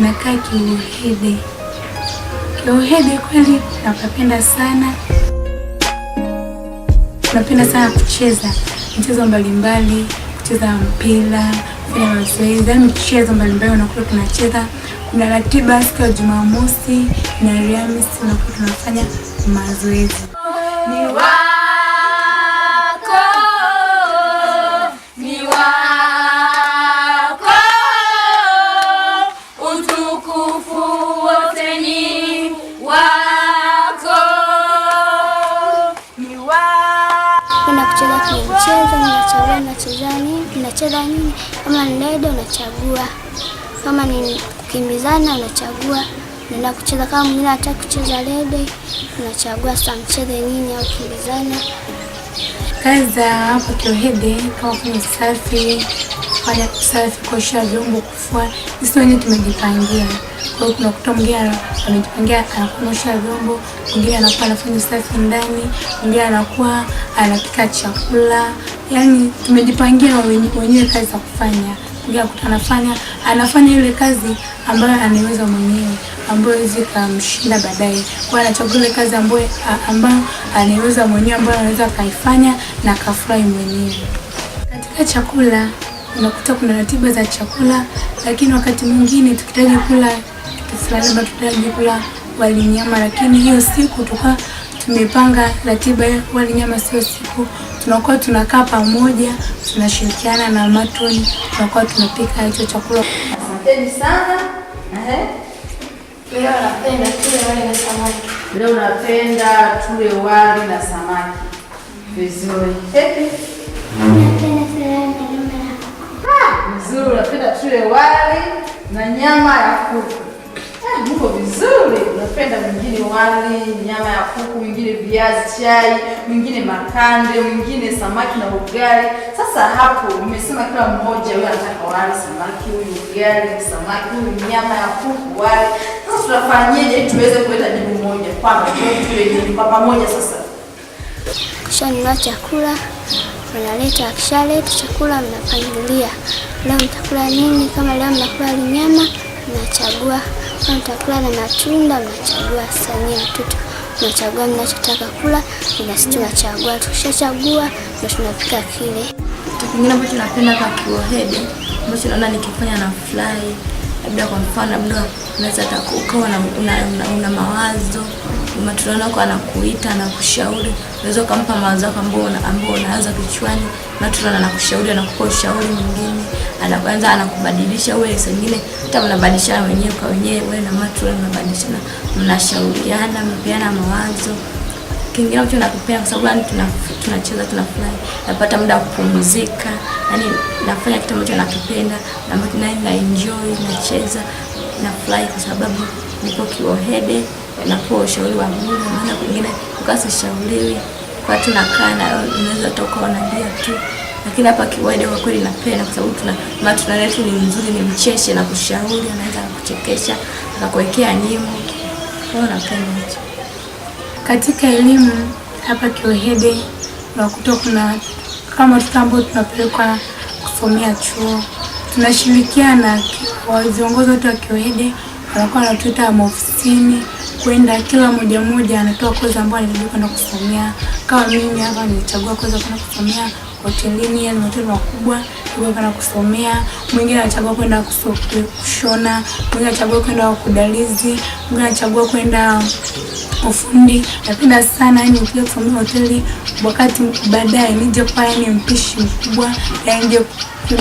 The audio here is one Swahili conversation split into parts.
Nakaa Kiuhede. Kiuhede kweli napenda sana. Napenda sana kucheza michezo mbalimbali, kucheza mpira, kufanya mazoezi, yaani michezo mbalimbali unakuwa tunacheza. Kuna ratiba siku ya Jumamosi na Alhamisi unakuwa tunafanya mazoezi. Ni wako, ni wako, utukufu wote ni wako, ni wako. Kuna kucheza mchezo, unacheza nini? Kama ni lede unachagua, kama ni kukimbizana unachagua. Nenda kucheza kama mwingine anataka kucheza lede, unachagua sasa mcheze nini au kimbizana. Kazi za hapo Kiuhede kama kufanya usafi, kuosha vyombo, kufua, sisi wenyewe tumejipangia. Kwa hiyo kuna kutoa mwingine amejipangia anaosha vyombo, mwingine anakuwa anafanya usafi ndani, mwingine anakuwa anapika chakula. Yaani tumejipangia wenyewe kazi za kufanya. Mwingine anafanya ile kazi ambayo anaweza mwenyewe, ambayo haiwezi kumshinda baadaye. Kwa anachagua ile kazi ambayo anaweza mwenyewe, ambayo anaweza kaifanya na kafurahi mwenyewe. Katika chakula unakuta kuna ratiba za chakula, lakini wakati mwingine tukihitaji kula kifulani, labda tutahitaji kula wali nyama, lakini hiyo siku tukawa tumepanga ratiba ya wali nyama, sio siku. Tunakuwa tunakaa pamoja, tunashirikiana na matroni, tunakuwa tunapika hicho chakula. Asanteni sana. Leo napenda tule wali na samaki. Leo napenda tule wali na samaki. Vizuri. Vizuri, napenda tule wali na nyama ya kuku. Mko vizuri. Unapenda mwingine wali, nyama ya kuku, mwingine viazi chai, mwingine makande, mwingine samaki na ugali. Sasa hapo nimesema kila mmoja yeye anataka wali, samaki, huyu ugali, samaki, huyu nyama ya kuku, wali. Sasa tutafanyaje ili tuweze kuleta jibu moja kwamba tuwe kwa pamoja sasa? Kisha chakula mnaleta, akishaleta chakula mnapangilia. Leo mtakula nini? Kama leo mnakula nyama, mnachagua. Kama mtakula na matunda, mnachagua. Sasa watoto mnachagua mnachotaka kula, na sisi tunachagua. Tukishachagua ndio tunapika kile. Kitu kingine ambacho napenda kwa Kiuhede, ambacho naona nikifanya na fly, labda kwa mfano labda unaweza ukawa una mawazo, tunaona kwa anakuita na kushauri, unaweza kumpa mawazo yako ambao unaanza kichwani, na tunaona anakushauri, anakupa ushauri mwingine, anaanza anakubadilisha wewe, wengine hata mnabadilishana wenyewe kwa wenyewe, wewe na matron mnabadilishana, mnashauriana, mnapeana mawazo. Kingine ambacho nakupenda kwa sababu tunacheza, tunafurahi, napata muda wa kupumzika, yani nafanya kitu ambacho nakipenda na enjoy, nacheza, nafurahi kwa sababu niko Kiuhede, napewa ushauri wa bure, maana kwingine ukasishauriwi kwa tunakaa na unaweza toka unalia tu. Lakini hapa Kiuhede kwa kweli napenda kwa sababu matuna yetu ni nzuri, ni mcheshi na kushauri, anaweza kuchekesha, akakuwekea nyimbo. Kwa hiyo napenda hicho. Katika elimu hapa Kiuhede unakuta kuna kama watoto ambao tunapelekwa kusomea chuo, tunashirikiana viongozi wote wa Kiuhede, wanakuwa wanatuita maofisini kwenda, kila mmoja anatoa kozi ambayo anataka kwenda kusomea. Kama mimi hapa nilichagua kozi kwenda kusomea hotelini, yani hoteli makubwa, kwenda kusomea. Mwingine anachagua kwenda kushona, mwingine anachagua kwenda kudalizi, mwingine anachagua kwenda ufundi. Napenda sana yani ukija kusomea hoteli, wakati baadaye nije kwa yani mpishi mkubwa,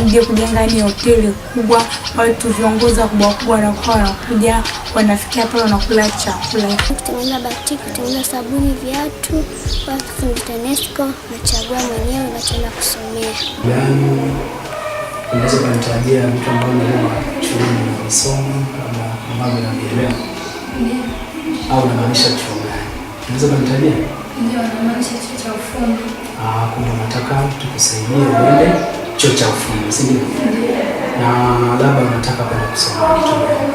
nje kujenga ni hoteli kubwa, watu viongozi kubwa na kwa wanakuja, wanafikia pale wanakula chakula. Kutengeneza batiki, kutengeneza sabuni, viatu, kwa kufundi TANESCO, nachagua mwenyewe unachoenda kusomea. Yaani unaweza kunitajia vitu ambavyo leo shuleni unasoma ama ambavyo unaelewa? Au unamaanisha chuo gani? Unaweza kunitajia? Ndio, namaanisha chuo cha ufundi. Kumbe unataka tukusaidie uende chuo cha ufundi, si ndio? Na labda unataka kwenda kusoma kitu gani?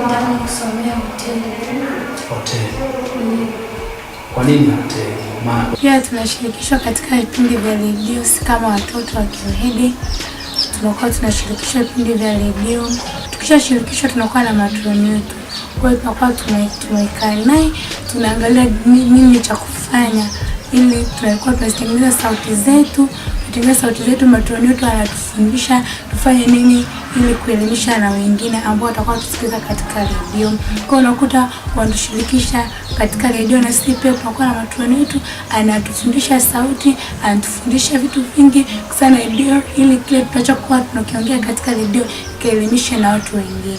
Nataka kusomea hoteli. Kwa nini hoteli? Pia tunashirikishwa katika vipindi vya redio kama watoto wa Kiuhede. Tunakuwa tunashirikishwa vipindi vya redio. Tukishashirikishwa tunakuwa na matroni wetu. Kwa hiyo tunakuwa tumekaa naye, tunaangalia nini cha kufanya, ili tunakuwa tunazitengeneza sauti zetu. Matroni wetu anatufundisha tufanye nini ili kuelimisha na wengine ambao watakuwa tusikiza katika redio. Kwa hiyo unakuta wanatushirikisha katika redio, na sisi pia tunakuwa na matroni wetu anatufundisha sauti, anatufundisha vitu vingi sana redio, ili kile tunachokuwa tunakiongea katika redio kielimishe na watu wengine.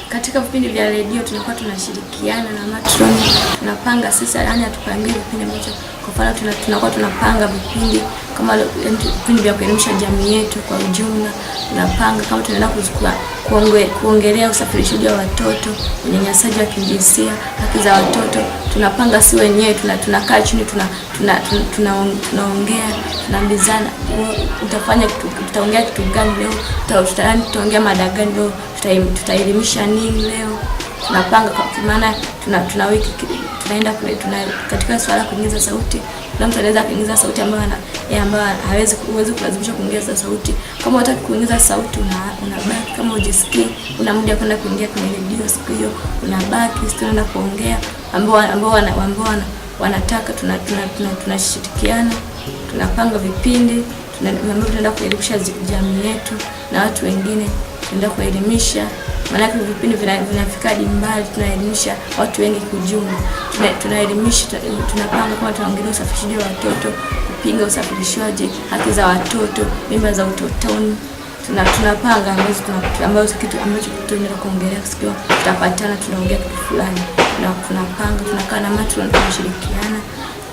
Katika vipindi vya redio tunakuwa tunashirikiana na matroni, tunapanga sisi, yaani atupangie vipindi ambacho kwa mfano tunakuwa tunapanga vipindi kama vipindi vya kuelimisha jamii yetu kwa ujumla. Tunapanga kama tunaenda kuongelea usafirishaji wa watoto, unyanyasaji wa kijinsia, haki za watoto. Tunapanga si wenyewe, tunakaa chini, tunaongea, tunaambizana tutaongea kitu gani leo, tutaongea mada gani leo, tutaelimisha nini leo. Tunapanga kwa maana tuna wiki tunaenda katika swala kuingiza sauti. Kila mtu anaweza kuingiza sauti ambayo huwezi kulazimisha kuingiza sauti. Kama unataka kuingiza sauti unabaki, kama ujisikii una muda kwenda kuingia kwenye redio siku hiyo unabaki, tunaenda kuongea ambao wanataka. Tunashirikiana, tunapanga vipindi ambavyo tunaenda kuelimisha jamii yetu na watu wengine, tunaenda kuelimisha. Maana vipindi vinafika hadi mbali, tunaelimisha watu wengi kujumla. Tunaelimisha, tunapanga kama tunaongelea usafirishaji wa watoto, kupinga usafirishaji, haki za watoto, mimba za utotoni. Tunapanga ambazo kitu ambacho tunaenda kuongelea siku tutapatana, tunaongea kitu fulani. Tunapanga, tunakaa na matroni, tunashirikiana.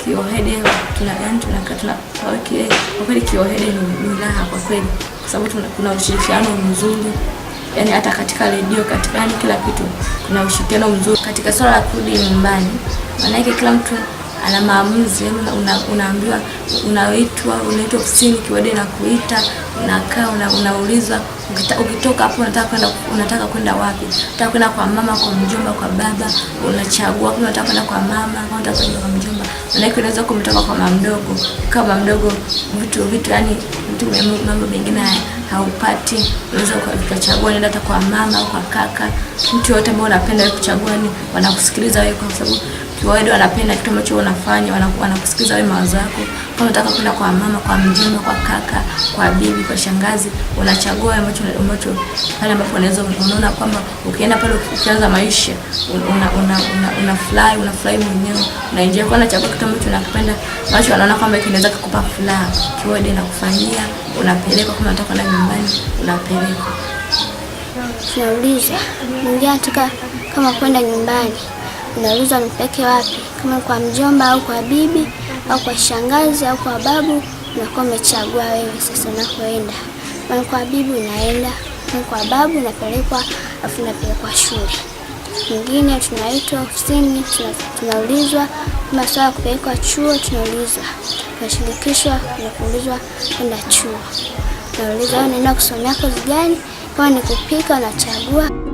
Kiohede kwa kweli Kiohede ni raha kwa kweli, kwa sababu kuna ushirikiano mzuri. Yaani hata katika redio, katika kila kitu kuna ushirikiano mzuri. Katika swala la kurudi nyumbani, maana yake kila mtu ana maamuzi. Unaambiwa, unaitwa ofisini, Kiohede na kuita, unakaa, unaulizwa ukitoka hapo unataka kwenda wapi? Unataka kwenda kwa mama, kwa mjomba, kwa baba, unachagua kama unataka kwenda kwa mama au unataka kwenda kwa mjomba. Maana yake unaweza kumtoka kwa mama mdogo, kama mdogo vitu yani mambo mengine haupati, unaweza ukachagua nenda hata kwa mama au kwa kaka, mtu yote ambaye unapenda kuchagua, ni wanakusikiliza wewe, kwa sababu Kiohede wanapenda kitu ambacho unafanya, wanakusikiliza wewe mawazo yako. Kama unataka kwenda kwa mama, kwa mjomba, kwa kaka, kwa bibi, kwa shangazi, unachagua ambacho pale ambapo unaona kwamba ukienda pale ukianza maisha unafurahi mwenyewe, unaenjoy. Kwa unachagua kitu ambacho unakipenda, ambacho unaona kwamba kinaweza kukupa furaha, Kiohede inakufanyia, unapeleka. Kama unataka kwenda nyumbani, unapeleka. Tunauliza mwingine anataka kama kwenda nyumbani, unauliza nipeke wapi, kama kwa mjomba au kwa bibi au kwa shangazi au kwa babu, unakuwa umechagua wewe sasa unakoenda. Kama kwa bibi unaenda, kama kwa babu unapelekwa, afu unapelekwa shule. Mwingine tunaitwa ofisini, tunaulizwa kama swala kupelekwa chuo, tunaulizwa, tunashirikishwa, tunaulizwa kwenda chuo. Tunaulizwa unaenda kusomea kozi gani, kama ni kupika unachagua.